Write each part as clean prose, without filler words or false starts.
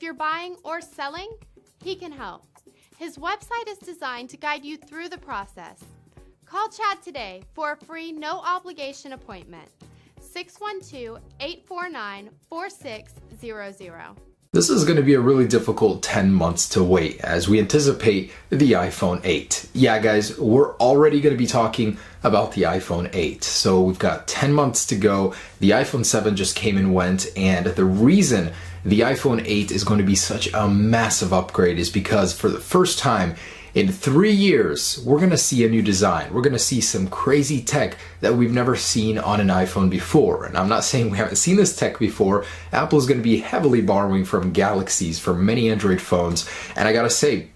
you're buying or selling, he can help. His website is designed to guide you through the process. Call Chad today for a free, no-obligation appointment. 612-849-4600. This is going to be a really difficult 10 months to wait as we anticipate the iPhone 8. Yeah, guys, we're already going to be talking about the iPhone 8. So we've got 10 months to go. The iPhone 7 just came and went, and the reason the iPhone 8 is going to be such a massive upgrade is because for the first time in 3 years, we're going to see a new design. We're going to see some crazy tech that we've never seen on an iPhone before. And I'm not saying we haven't seen this tech before. Apple's going to be heavily borrowing from Galaxies for many Android phones. And I got to say,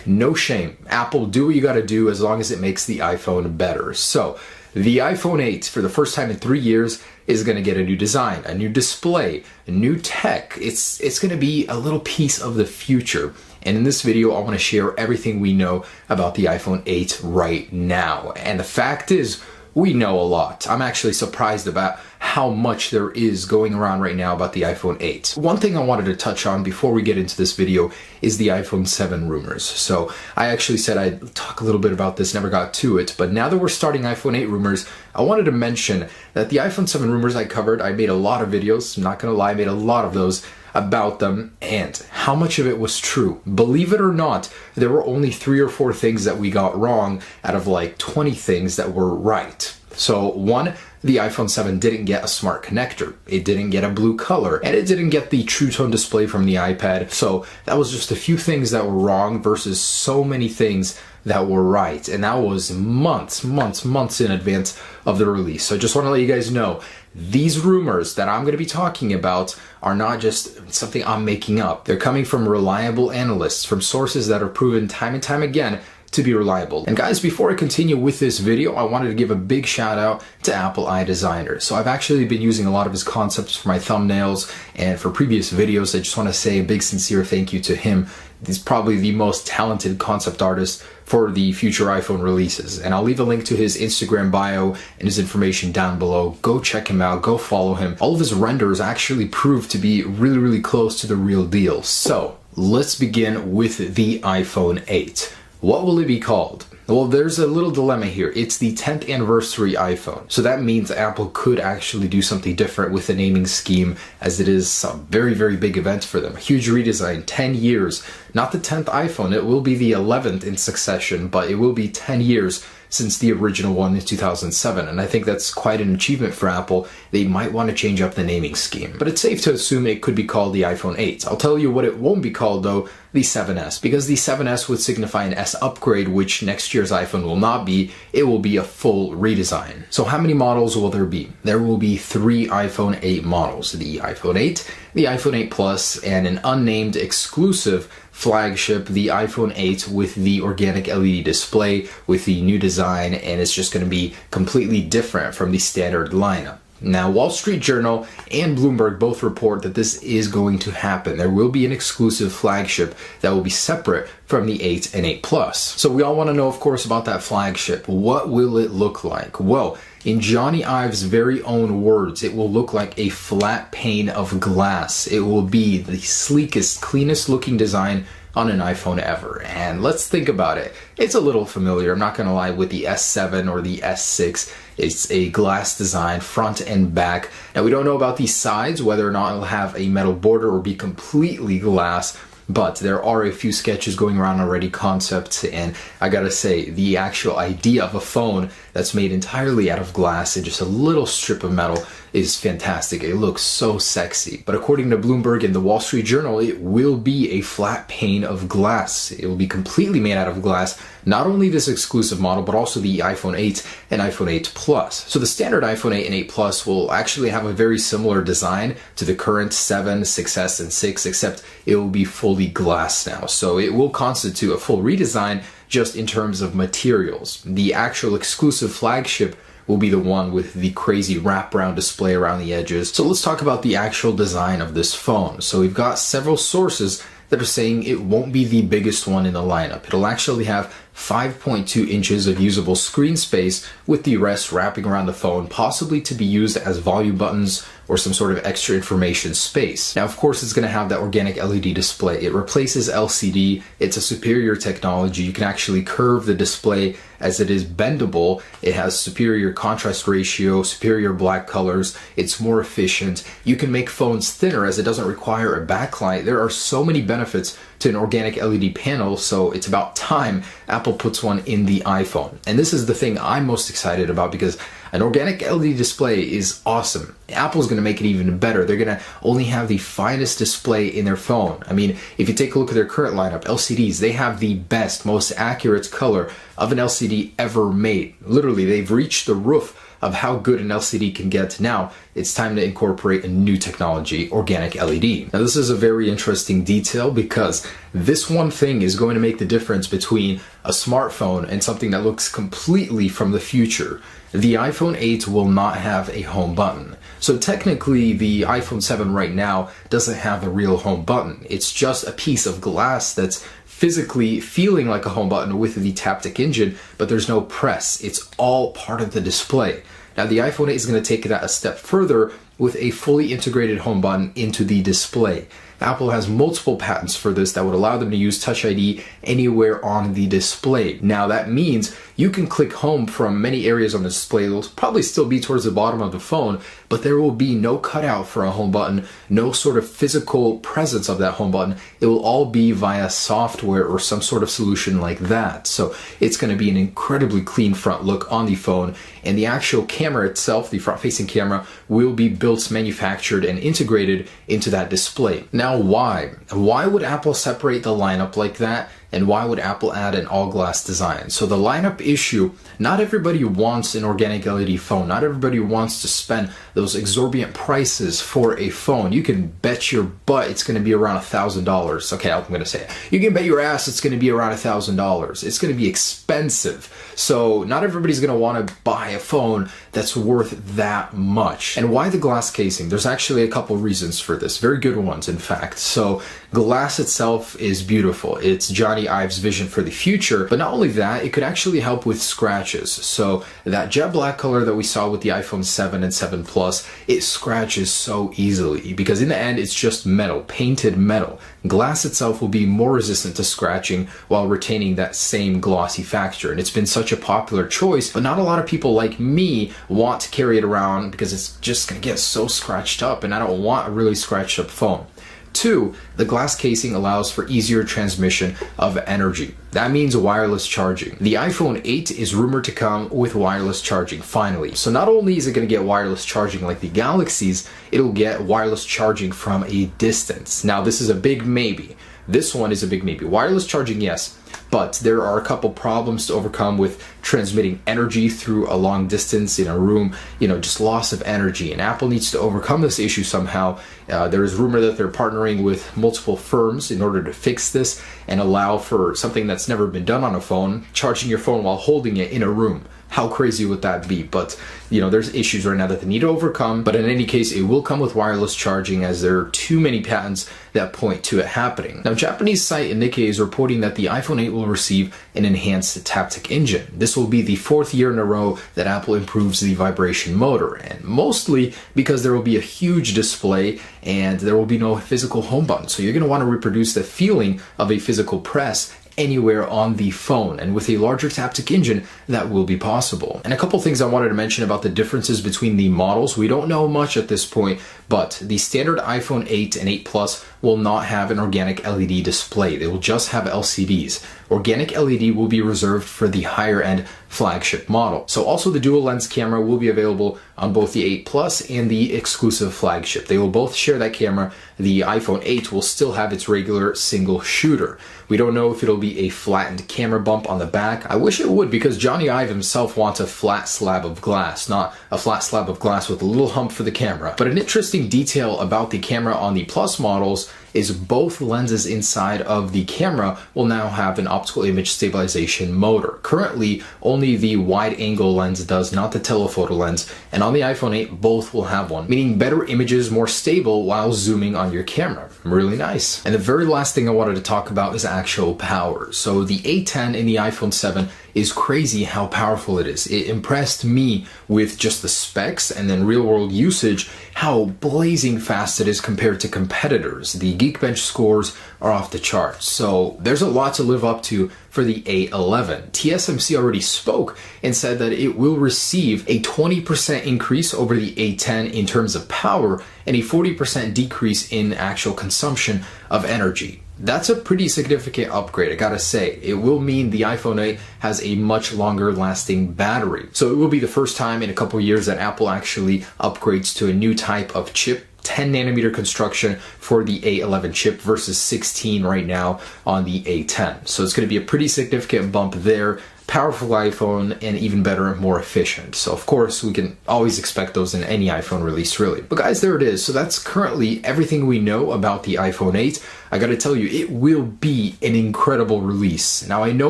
no shame. Apple, do what you got to do as long as it makes the iPhone better. So the iPhone 8, for the first time in 3 years, is going to get a new design, a new display, a new tech. It's going to be a little piece of the future. And in this video, I want to share everything we know about the iPhone 8 right now. And the fact is, we know a lot. I'm actually surprised about how much there is going around right now about the iPhone 8. One thing I wanted to touch on before we get into this video is the iPhone 7 rumors. So I actually said I'd talk a little bit about this, never got to it, but now that we're starting iPhone 8 rumors, I wanted to mention that the iPhone 7 rumors I covered, I made a lot of videos, I'm not gonna lie, I made a lot of those about them and how much of it was true. Believe it or not, there were only 3 or 4 things that we got wrong out of like 20 things that were right. So one, the iPhone 7 didn't get a smart connector, it didn't get a blue color, and it didn't get the True Tone display from the iPad. So that was just a few things that were wrong versus so many things that were right. And that was months in advance of the release. So I just want to let you guys know, these rumors that I'm going to be talking about are not just something I'm making up. They're coming from reliable analysts, from sources that are proven time and time again to be reliable. And guys, before I continue with this video, I wanted to give a big shout out to Apple iDesigner. So I've actually been using a lot of his concepts for my thumbnails and for previous videos. I just want to say a big sincere thank you to him. He's probably the most talented concept artist for the future iPhone releases. And I'll leave a link to his Instagram bio and his information down below. Go check him out, go follow him. All of his renders actually prove to be really close to the real deal. So let's begin with the iPhone 8. What will it be called? Well, there's a little dilemma here. It's the 10th anniversary iPhone. So that means Apple could actually do something different with the naming scheme, as it is a very big event for them. A huge redesign, 10 years. Not the 10th iPhone, it will be the 11th in succession, but it will be 10 years since the original one in 2007, and I think that's quite an achievement for Apple. They might want to change up the naming scheme, but it's safe to assume it could be called the iPhone 8. I'll tell you what it won't be called though, the 7S, because the 7S would signify an S upgrade, which next year's iPhone will not be. It will be a full redesign. So how many models will there be? There will be 3 iPhone 8 models, the iPhone 8, the iPhone 8 Plus, and an unnamed exclusive flagship, the iPhone 8 with the organic LED display, with the new design, and it's just going to be completely different from the standard lineup. Now, Wall Street Journal and Bloomberg both report that this is going to happen. There will be an exclusive flagship that will be separate from the 8 and 8 Plus. So we all want to know, of course, about that flagship. What will it look like? Well, in Johnny Ive's very own words, it will look like a flat pane of glass. It will be the sleekest, cleanest looking design on an iPhone ever. And let's think about it. It's a little familiar, I'm not gonna lie, with the S7 or the S6. It's a glass design, front and back. Now we don't know about the sides, whether or not it'll have a metal border or be completely glass, but there are a few sketches going around already, concepts, and I gotta say, the actual idea of a phone that's made entirely out of glass and just a little strip of metal is fantastic. It looks so sexy. But according to Bloomberg and the Wall Street Journal, it will be a flat pane of glass. It will be completely made out of glass. Not only this exclusive model, but also the iPhone 8 and iPhone 8 Plus. So the standard iPhone 8 and 8 Plus will actually have a very similar design to the current 7, 6S, and 6, except it will be fully glass now. So it will constitute a full redesign just in terms of materials. The actual exclusive flagship will be the one with the crazy wraparound display around the edges. So let's talk about the actual design of this phone. So we've got several sources that are saying it won't be the biggest one in the lineup. It'll actually have 5.2 inches of usable screen space, with the rest wrapping around the phone, possibly to be used as volume buttons or some sort of extra information space. Now, of course, it's going to have that organic LED display. It replaces LCD. It's a superior technology. You can actually curve the display as it is bendable. It has superior contrast ratio, superior black colors. It's more efficient. You can make phones thinner as it doesn't require a backlight. There are so many benefits to an organic LED panel, so it's about time Apple puts one in the iPhone. And this is the thing I'm most excited about, because an organic LED display is awesome. Apple's going to make it even better. They're going to only have the finest display in their phone. I mean, if you take a look at their current lineup, LCDs, they have the best, most accurate color of an LCD ever made. Literally, they've reached the roof of how good an LCD can get. Now it's time to incorporate a new technology, organic LED. Now this is a very interesting detail, because this one thing is going to make the difference between a smartphone and something that looks completely from the future. The iPhone 8 will not have a home button. So technically the iPhone 7 right now doesn't have a real home button. It's just a piece of glass that's physically feeling like a home button with the Taptic engine, but there's no press. It's all part of the display. Now the iPhone 8 is going to take that a step further with a fully integrated home button into the display. Apple has multiple patents for this that would allow them to use Touch ID anywhere on the display. Now that means you can click home from many areas on the display. It'll probably still be towards the bottom of the phone, but there will be no cutout for a home button, no sort of physical presence of that home button. It will all be via software or some sort of solution like that. So it's going to be an incredibly clean front look on the phone, and the actual camera itself, the front-facing camera, will be built, manufactured, and integrated into that display. Now why? Why would Apple separate the lineup like that? And why would Apple add an all-glass design? So the lineup issue, not everybody wants an organic LED phone. Not everybody wants to spend those exorbitant prices for a phone. You can bet your butt it's going to be around $1,000. Okay, I'm going to say it. You can bet your ass it's going to be around $1,000. It's going to be expensive. So not everybody's going to want to buy a phone that's worth that much. And why the glass casing? There's actually a couple reasons for this. Very good ones, in fact. So glass itself is beautiful. It's Johnny Ive's vision for the future, but not only that, it could actually help with scratches. So that jet black color that we saw with the iPhone 7 and 7 Plus, it scratches so easily, because in the end it's just metal, painted metal. Glass itself will be more resistant to scratching while retaining that same glossy factor, and it's been such a popular choice, but not a lot of people like me want to carry it around because it's just gonna get so scratched up, and I don't want a really scratched up phone. 2, the glass casing allows for easier transmission of energy. That means wireless charging. The iPhone 8 is rumored to come with wireless charging finally. So not only is it going to get wireless charging like the Galaxies, it'll get wireless charging from a distance. Now this is a big maybe. This one is a big maybe. Wireless charging, yes, but there are a couple problems to overcome with transmitting energy through a long distance in a room, just loss of energy. And Apple needs to overcome this issue somehow. There is rumor that they're partnering with multiple firms in order to fix this and allow for something that's never been done on a phone, charging your phone while holding it in a room. How crazy would that be? But, there's issues right now that they need to overcome. But in any case, it will come with wireless charging, as there are too many patents that point to it happening. Now, Japanese site Nikkei is reporting that the iPhone 8 will receive an enhanced Taptic engine. This will be the 4th year in a row that Apple improves the vibration motor, and mostly because there will be a huge display and there will be no physical home button. So you're going to want to reproduce the feeling of a physical press anywhere on the phone, and with a larger Taptic engine that will be possible. And a couple things I wanted to mention about the differences between the models. We don't know much at this point, but the standard iPhone 8 and 8 Plus will not have an organic LED display. They will just have LCDs. Organic LED will be reserved for the higher end flagship model. So also the dual lens camera will be available on both the 8 Plus and the exclusive flagship. They will both share that camera. The iPhone 8 will still have its regular single shooter. We don't know if it'll be a flattened camera bump on the back. I wish it would, because Johnny Ive himself wants a flat slab of glass, not a flat slab of glass with a little hump for the camera. But an interesting detail about the camera on the Plus models is both lenses inside of the camera will now have an optical image stabilization motor. Currently, only the wide angle lens does, not the telephoto lens, and on the iPhone 8, both will have one, meaning better images, more stable while zooming on your camera. Really nice. And the very last thing I wanted to talk about is actual power. So the A10 in the iPhone 7 is crazy how powerful it is. It impressed me with just the specs and then real world usage, how blazing fast it is compared to competitors. The Geekbench scores are off the charts. So there's a lot to live up to for the A11. TSMC already spoke and said that it will receive a 20% increase over the A10 in terms of power and a 40% decrease in actual consumption of energy. That's a pretty significant upgrade, I gotta say. It will mean the iPhone 8 has a much longer lasting battery. So it will be the first time in a couple years that Apple actually upgrades to a new type of chip. 10 nanometer construction for the A11 chip versus 16 right now on the A10. So it's going to be a pretty significant bump there. Powerful iPhone and even better and more efficient. So of course we can always expect those in any iPhone release really. But guys, there it is. So that's currently everything we know about the iPhone 8. I gotta tell you, it will be an incredible release. Now I know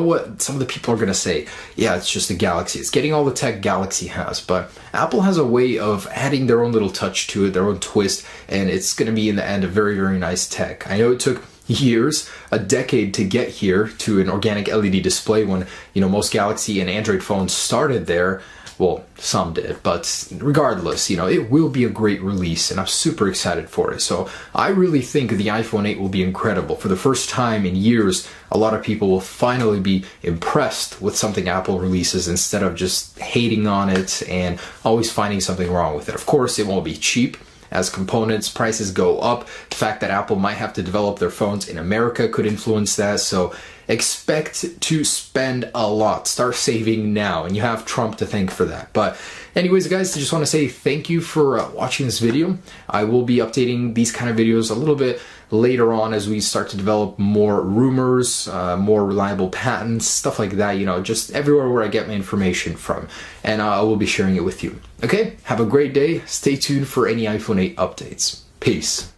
what some of the people are gonna say. Yeah, it's just a Galaxy. It's getting all the tech Galaxy has, but Apple has a way of adding their own little touch to it, their own twist, and it's gonna be in the end a very, very nice tech. I know it took years, a decade to get here to an organic LED display when, most Galaxy and Android phones started there. Well, some did, but regardless, it will be a great release and I'm super excited for it. So I really think the iPhone 8 will be incredible. For the first time in years, a lot of people will finally be impressed with something Apple releases instead of just hating on it and always finding something wrong with it. Of course, it won't be cheap. As components prices go up, the fact that Apple might have to develop their phones in America could influence that. So expect to spend a lot. Start saving now, and you have Trump to thank for that. But anyways, guys, I just want to say thank you for watching this video. I will be updating these kind of videos a little bit later on as we start to develop more rumors, more reliable patents, stuff like that, just everywhere where I get my information from. And I will be sharing it with you. Okay, have a great day. Stay tuned for any iPhone 8 updates. Peace.